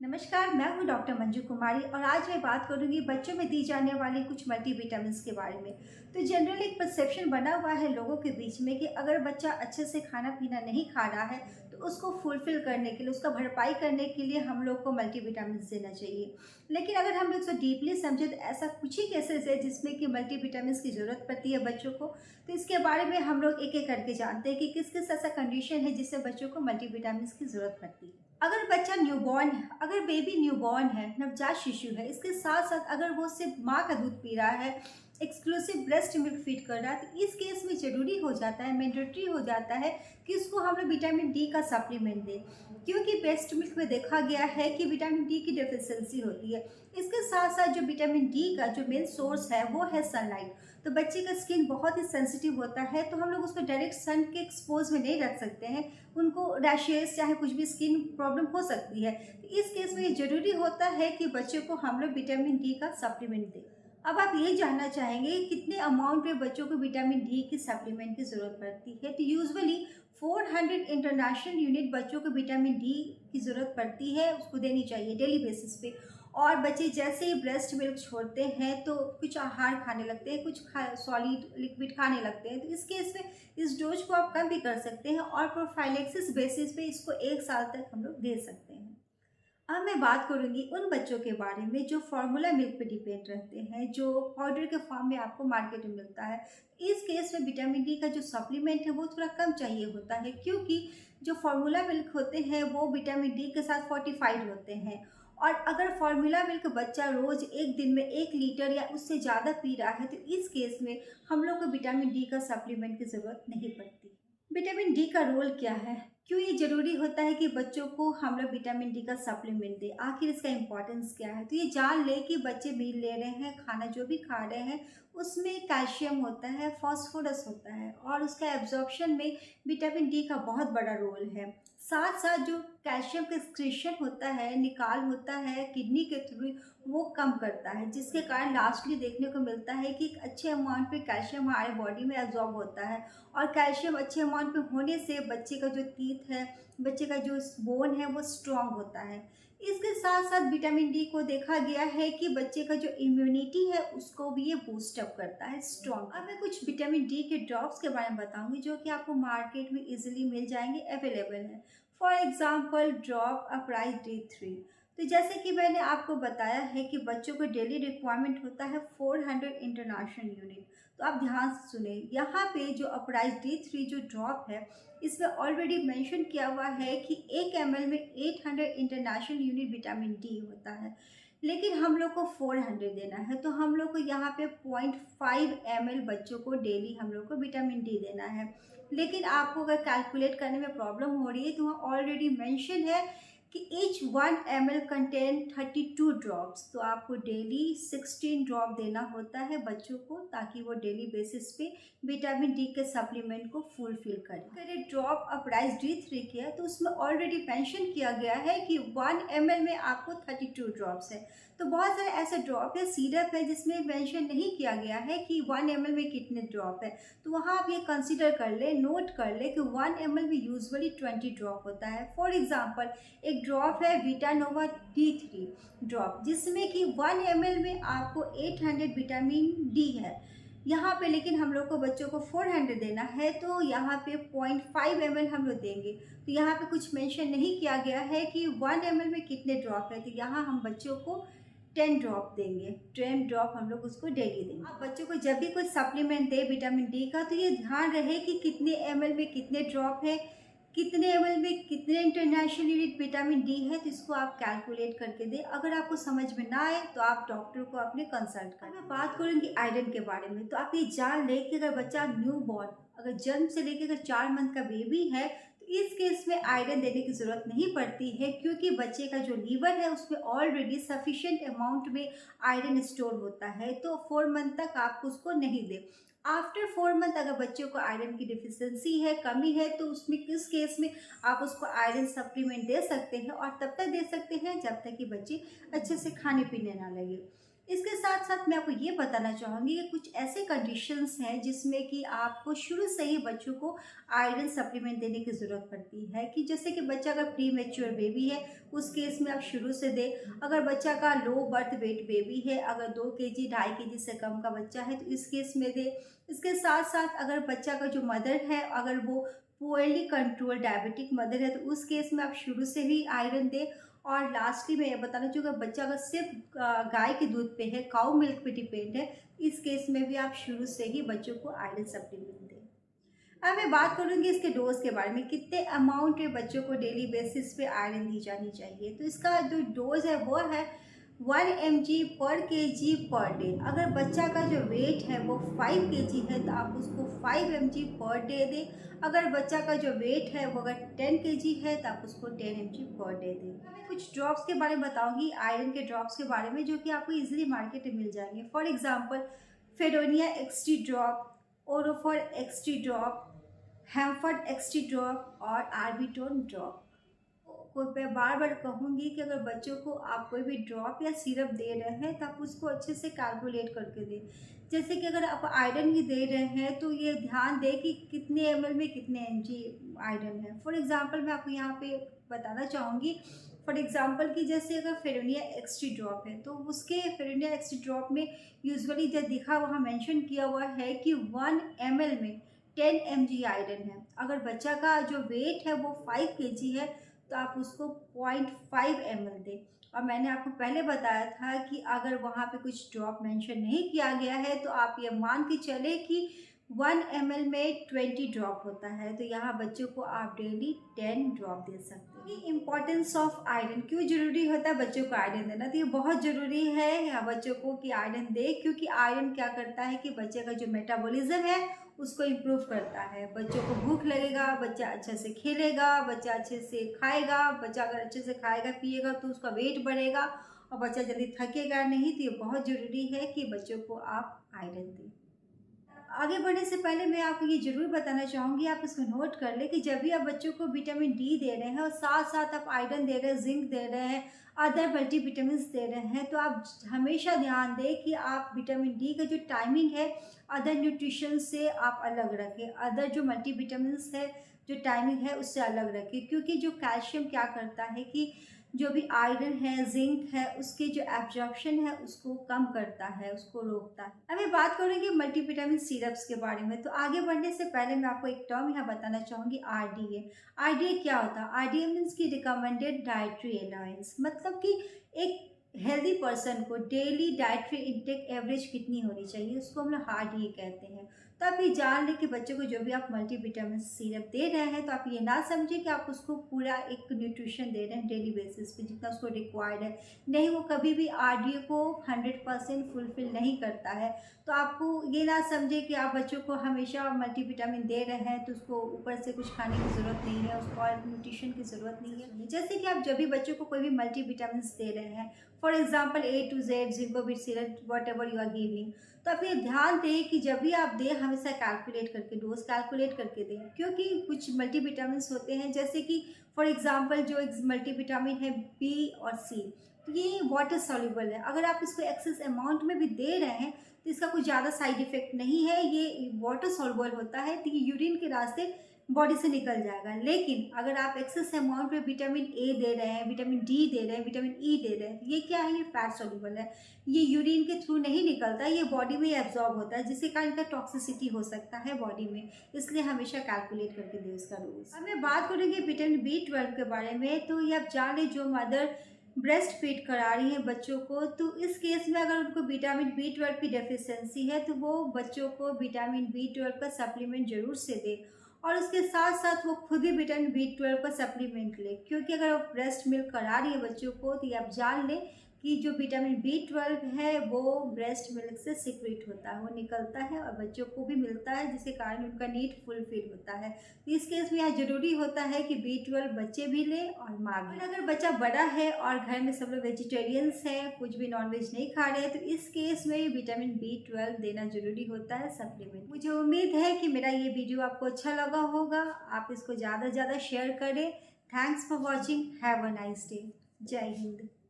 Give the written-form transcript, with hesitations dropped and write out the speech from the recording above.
नमस्कार, मैं हूं डॉक्टर मंजू कुमारी और आज मैं बात करूंगी बच्चों में दी जाने वाली कुछ मल्टीविटामिन्स के बारे में। तो जनरली एक परसेप्शन बना हुआ है लोगों के बीच में कि अगर बच्चा अच्छे से खाना पीना नहीं खा रहा है तो उसको फुलफिल करने के लिए, उसका भरपाई करने के लिए हम लोग को मल्टीविटामिन्स देना चाहिए। लेकिन अगर हम लोग इसको डीपली समझे तो ऐसा कुछ ही केसेस है जिसमें कि मल्टीविटामिन्स की ज़रूरत पड़ती है बच्चों को। तो इसके बारे में हम लोग एक एक करके जानते हैं कि किस किस ऐसा कंडीशन है जिससे बच्चों को मल्टीविटामिन्स की ज़रूरत पड़ती है। अगर बच्चा न्यूबॉर्न है, अगर बेबी न्यूबॉर्न है, नवजात शिशु है, इसके साथ साथ अगर वो सिर्फ माँ का दूध पी रहा है, एक्सक्लूसिव ब्रेस्ट मिल्क फीड कर रहा है, तो इस केस में ज़रूरी हो जाता है, मैंडेटरी हो जाता है कि उसको हम लोग विटामिन डी का सप्लीमेंट दें। क्योंकि ब्रेस्ट मिल्क में देखा गया है कि विटामिन डी की डेफिशिएंसी होती है। इसके साथ साथ जो विटामिन डी का जो मेन सोर्स है वो है सनलाइट। तो बच्चे का स्किन बहुत ही सेंसिटिव होता है, तो हम लोग उसको डायरेक्ट सन के एक्सपोज में नहीं रख सकते हैं। उनको रैशेस चाहे कुछ भी स्किन प्रॉब्लम हो सकती है। तो इस केस में ये ज़रूरी होता है कि बच्चे को हम लोग विटामिन डी का सप्लीमेंट दें। अब आप ये जानना चाहेंगे कितने अमाउंट में बच्चों को विटामिन डी की सप्लीमेंट की ज़रूरत पड़ती है। तो यूजुअली 400 इंटरनेशनल यूनिट बच्चों को विटामिन डी की ज़रूरत पड़ती है, उसको देनी चाहिए डेली बेसिस पे। और बच्चे जैसे ही ब्रेस्ट मिल्क छोड़ते हैं तो कुछ आहार खाने लगते हैं, कुछ सॉलिड लिक्विड खाने लगते हैं। तो इस केस में इस डोज को आप कम भी कर सकते हैं और प्रोफाइलेक्सिस बेसिस पे इसको 1 साल तक हम लोग दे सकते हैं। अब मैं बात करूंगी उन बच्चों के बारे में जो फार्मूला मिल्क पे डिपेंड रहते हैं, जो पाउडर के फॉर्म में आपको मार्केट में मिलता है। इस केस में विटामिन डी का जो सप्लीमेंट है वो थोड़ा कम चाहिए होता है, क्योंकि जो फार्मूला मिल्क होते हैं वो विटामिन डी के साथ फोर्टिफाइड होते हैं। और अगर फार्मूला मिल्क बच्चा रोज़ एक दिन में 1 लीटर या उससे ज़्यादा पी रहा है तो इस केस में हम लोग को विटामिन डी का सप्लीमेंट की ज़रूरत नहीं पड़ती। विटामिन डी का रोल क्या है, क्यों ये ज़रूरी होता है कि बच्चों को हम लोग विटामिन डी का सप्लीमेंट दें, आखिर इसका इम्पोर्टेंस क्या है। तो ये जान ले कि बच्चे मील ले रहे हैं, खाना जो भी खा रहे हैं उसमें कैल्शियम होता है, फास्फोरस होता है और उसका एब्जॉर्प्शन में विटामिन डी का बहुत बड़ा रोल है। साथ साथ जो कैल्शियम का एक्सक्रीशन होता है, निकाल होता है किडनी के थ्रू, वो कम करता है, जिसके कारण लास्टली देखने को मिलता है कि एक अच्छे अमाउंट पे कैल्शियम हमारे बॉडी में एब्जॉर्ब होता है। और कैल्शियम अच्छे अमाउंट पे होने से बच्चे का जो टीथ है, बच्चे का जो बोन है वो स्ट्रांग होता है। इसके साथ साथ विटामिन डी को देखा गया है कि बच्चे का जो इम्यूनिटी है उसको भी ये बूस्ट अप करता है, स्ट्रांग। अब मैं कुछ विटामिन डी के ड्रॉप्स के बारे में बताऊंगी जो कि आपको मार्केट में इजीली मिल जाएंगे, अवेलेबल है। For example drop अपराइज D3। तो जैसे कि मैंने आपको बताया है कि बच्चों को डेली रिक्वायरमेंट होता है 400 इंटरनेशनल यूनिट। तो आप ध्यान से सुने, यहाँ पे जो अपराइज D3 जो ड्रॉप है इसमें ऑलरेडी मेंशन किया हुआ है कि 1 ml में 800 इंटरनेशनल यूनिट विटामिन डी होता है, लेकिन हम लोग को 400 देना है। तो हम लोग को यहाँ पे 0.5 ml बच्चों को डेली हम लोग को विटामिन डी देना है। लेकिन आपको अगर कैलकुलेट करने में प्रॉब्लम हो रही है तो वहाँ ऑलरेडी मेंशन है कि each 1 ml कंटेन 32 ड्रॉप्स। तो आपको डेली 16 ड्रॉप देना होता है बच्चों को, ताकि वो डेली बेसिस पे विटामिन डी के सप्लीमेंट को फुलफिल करें। अगर ये ड्रॉप अपराइज D3 किया है तो उसमें ऑलरेडी मेंशन किया गया है कि 1 ml में आपको 32 ड्रॉप्स है। तो बहुत सारे ऐसे ड्रॉप है, सिरप है जिसमें मेंशन नहीं किया गया है कि 1 ml में कितने ड्रॉप है। तो वहाँ आप ये कंसिडर कर ले, नोट कर ले कि 1 ml में यूजुअली 20 ड्रॉप होता है। फॉर एग्जांपल एक ड्रॉप है विटानोवा D3 ड्रॉप, जिसमें कि 1 ml में आपको 800 विटामिन डी है यहाँ पे, लेकिन हम लोग को बच्चों को 400 देना है तो यहाँ पे 0.5 ml हम लोग देंगे। तो यहाँ पे कुछ मेंशन नहीं किया गया है कि 1 ml में कितने ड्रॉप है। तो यहाँ हम बच्चों को 10 ड्रॉप देंगे, 10 ड्रॉप हम लोग उसको डेली देंगे। आप बच्चों को जब भी कोई सप्लीमेंट दे विटामिन डी का तो ये ध्यान रहे कि कितने ml में कितने ड्रॉप है, कितने ml में कितने इंटरनेशनल यूनिट विटामिन डी है। तो इसको आप कैलकुलेट करके दें। अगर आपको समझ में ना आए तो आप डॉक्टर को अपने कंसल्ट करें। मैं बात करूँगी आयरन के बारे में। तो आप ये जान लें कि अगर बच्चा न्यू बॉर्न, अगर जन्म से लेकर अगर 4 मंथ का बेबी है तो इस केस में आयरन देने की ज़रूरत नहीं पड़ती है, क्योंकि बच्चे का जो लीवर है उसमें ऑलरेडी सफिशिएंट अमाउंट में आयरन स्टोर होता है। तो 4 मंथ तक आप उसको नहीं दें। आफ्टर 4 मंथ अगर बच्चों को आयरन की डिफिशियंसी है, कमी है, तो उसमें किस केस में आप उसको आयरन सप्लीमेंट दे सकते हैं और तब तक दे सकते हैं जब तक कि बच्चे अच्छे से खाने पीने ना लगे। इसके साथ साथ मैं आपको ये बताना चाहूँगी कि कुछ ऐसे कंडीशंस हैं जिसमें कि आपको शुरू से ही बच्चों को आयरन सप्लीमेंट देने की ज़रूरत पड़ती है, कि जैसे कि बच्चा अगर प्री मैच्योर बेबी है उस केस में आप शुरू से दें। अगर बच्चा का लो बर्थ वेट बेबी है, अगर 2 kg 2.5 kg से कम का बच्चा है तो इस केस में दें। इसके साथ साथ अगर बच्चा का जो मदर है अगर वो पुअरली कंट्रोल डायबिटिक मदर है तो उस केस में आप शुरू से ही आयरन दें। और लास्टली मैं ये बताना चाहूँगी, बच्चा अगर सिर्फ गाय के दूध पे है, काऊ मिल्क पे डिपेंड है, इस केस में भी आप शुरू से ही बच्चों को आयरन सप्लीमेंट दें। अब मैं बात करूँगी इसके डोज के बारे में, कितने अमाउंट में बच्चों को डेली बेसिस पे आयरन दी जानी चाहिए। तो इसका जो डोज है वो है 1 mg/kg/डे। अगर बच्चा का जो वेट है वो 5 kg है तो आप उसको 5 mg/डे दें। अगर बच्चा का जो वेट है वो अगर 10 kg है तो आप उसको 10 mg/डे दें। मैं कुछ ड्रॉप्स के बारे में बताऊंगी, आयरन के ड्रॉप्स के बारे में, जो कि आपको इजीली मार्केट में मिल जाएंगे। फॉर एग्जांपल फेडोनिया एक्सटी ड्रॉप, ओरोफॉर एक्सटी ड्रॉप, हेम्फर्ड एक्सटी ड्रॉप और आर्बिटोन ड्रॉप। को मैं बार बार कहूँगी कि अगर बच्चों को आप कोई भी ड्रॉप या सिरप दे रहे हैं तो आप उसको अच्छे से कैलकुलेट करके दें। जैसे कि अगर आप आयरन ही दे रहे हैं तो ये ध्यान दें कि कितने ml में कितने mg आयरन है। फॉर एग्जांपल मैं आपको यहाँ पे बताना चाहूँगी, फॉर एग्जांपल कि जैसे अगर फेरोनिया एक्सटी ड्रॉप है तो उसके फेरोनिया एक्सटी ड्रॉप में यूजुअली जो दिखा वहाँ मेंशन किया हुआ है कि 1 ml में 10 mg आयरन है। अगर बच्चा का जो वेट है वो 5 kg है तो आप उसको 0.5 ml दें। और मैंने आपको पहले बताया था कि अगर वहाँ पे कुछ ड्रॉप मेंशन नहीं किया गया है तो आप ये मान के चले कि 1 ml में 20 ड्रॉप होता है, तो यहाँ बच्चों को आप डेली 10 ड्रॉप दे सकते हैं। इम्पॉर्टेंस ऑफ आयरन, क्यों ज़रूरी होता है बच्चों को आयरन देना? तो ये बहुत ज़रूरी है यहाँ बच्चों को कि आयरन दे, क्योंकि आयरन क्या करता है कि बच्चे का जो मेटाबॉलिज्म है उसको इम्प्रूव करता है। बच्चों को भूख लगेगा, बच्चा अच्छे से खेलेगा, बच्चा अच्छे से खाएगा, बच्चा अगर अच्छे से खाएगा पिएगा तो उसका वेट बढ़ेगा और बच्चा जल्दी थकेगा नहीं। तो ये बहुत ज़रूरी है कि बच्चों को आप आयरन दें। आगे बढ़ने से पहले मैं आपको ये ज़रूर बताना चाहूँगी, आप इसको नोट कर लें कि जब भी आप बच्चों को विटामिन डी दे रहे हैं और साथ साथ आप आयरन दे रहे हैं, जिंक दे रहे हैं, अदर मल्टीविटामिन्स दे रहे हैं, तो आप हमेशा ध्यान दें कि आप विटामिन डी का जो टाइमिंग है अदर न्यूट्रिशन से आप अलग रखें। अदर जो मल्टीविटामिन्स है जो टाइमिंग है उससे अलग रखें, क्योंकि जो कैल्शियम क्या करता है कि जो भी आयरन है, जिंक है, उसके जो एब्जॉर्प्शन है उसको कम करता है, उसको रोकता है। अब मैं बात करेंगे मल्टीविटामिन सिरप्स के बारे में। तो आगे बढ़ने से पहले मैं आपको एक टर्म यहाँ बताना चाहूँगी, आरडीए। आरडीए क्या होता है? आरडीए मीन्स की रिकमेंडेड डाइटरी अलाउंस, मतलब कि एक हेल्दी पर्सन को डेली डाइटरी इंटेक एवरेज कितनी होनी चाहिए, उसको हम लोग आरडीए कहते हैं। तो आप ये जान लें कि बच्चों को जो भी आप मल्टीविटामिन सिरप दे रहे हैं तो आप ये ना समझें कि आप उसको पूरा एक न्यूट्रिशन दे रहे हैं डेली बेसिस पे जितना उसको रिक्वायर्ड है। नहीं, वो कभी भी आरडीए को 100% फुलफिल नहीं करता है। तो आपको ये ना समझे कि आप बच्चों को हमेशा मल्टीविटामिन दे रहे हैं तो उसको ऊपर से कुछ खाने की ज़रूरत नहीं है, उसको और न्यूट्रिशन की ज़रूरत नहीं है। जैसे कि आप जब भी बच्चों को कोई भी मल्टीविटामिन दे रहे हैं, for example A to Z Zincovit syrup whatever you are giving, तो आप ये ध्यान दें कि जब भी आप दें हमेशा कैलकुलेट करके, डोज कैलकुलेट करके दें। क्योंकि कुछ मल्टीविटामिन होते हैं जैसे कि फॉर एग्जांपल जो मल्टीविटामिन है बी और सी, तो ये वाटर सॉल्युबल है। अगर आप इसको एक्सेस अमाउंट में भी दे रहे हैं तो इसका कुछ ज़्यादा साइड इफेक्ट नहीं है, ये वाटर सॉल्युबल होता है तो ये यूरिन के रास्ते बॉडी से निकल जाएगा। लेकिन अगर आप एक्सेस अमाउंट में विटामिन ए दे रहे हैं, विटामिन डी दे रहे हैं, विटामिन ई दे रहे हैं, तो ये क्या है? ये फैट सॉल्युबल है, ये यूरिन के थ्रू नहीं निकलता, ये बॉडी में एब्जॉर्ब होता है, जिसके कारण इनका टॉक्सिसिटी हो सकता है बॉडी में। इसलिए हमेशा कैलकुलेट करके दें इसका डोज। अब मैं बात करेंगे विटामिन B12 के बारे में। तो ये आप जान लें जो मदर ब्रेस्ट फीड करा रही है बच्चों को, तो इस केस में अगर उनको विटामिन B12 की डेफिशिएंसी है तो वो बच्चों को विटामिन B12 का सप्लीमेंट जरूर से दे। और उसके साथ साथ वो खुद भी विटामिन B12 का सप्लीमेंट ले, क्योंकि अगर आप ब्रेस्ट मिल्क करा रही है बच्चों को तो ये आप जान लें कि जो विटामिन B12 है वो ब्रेस्ट मिल्क से सीक्रेट होता है, वो निकलता है और बच्चों को भी मिलता है, जिसके कारण उनका नीड फुलफिल होता है। तो इस केस में यहाँ ज़रूरी होता है कि B12 बच्चे भी लें और माँ भी। अगर बच्चा बड़ा है और घर में सब लोग वेजिटेरियंस हैं, कुछ भी नॉनवेज नहीं खा रहे हैं, तो इस केस में विटामिन B12 देना जरूरी होता है सप्लीमेंट। मुझे उम्मीद है कि मेरा ये वीडियो आपको अच्छा लगा होगा, आप इसको ज़्यादा से ज़्यादा शेयर करें। Thanks for watching, have a nice day. जय हिंद।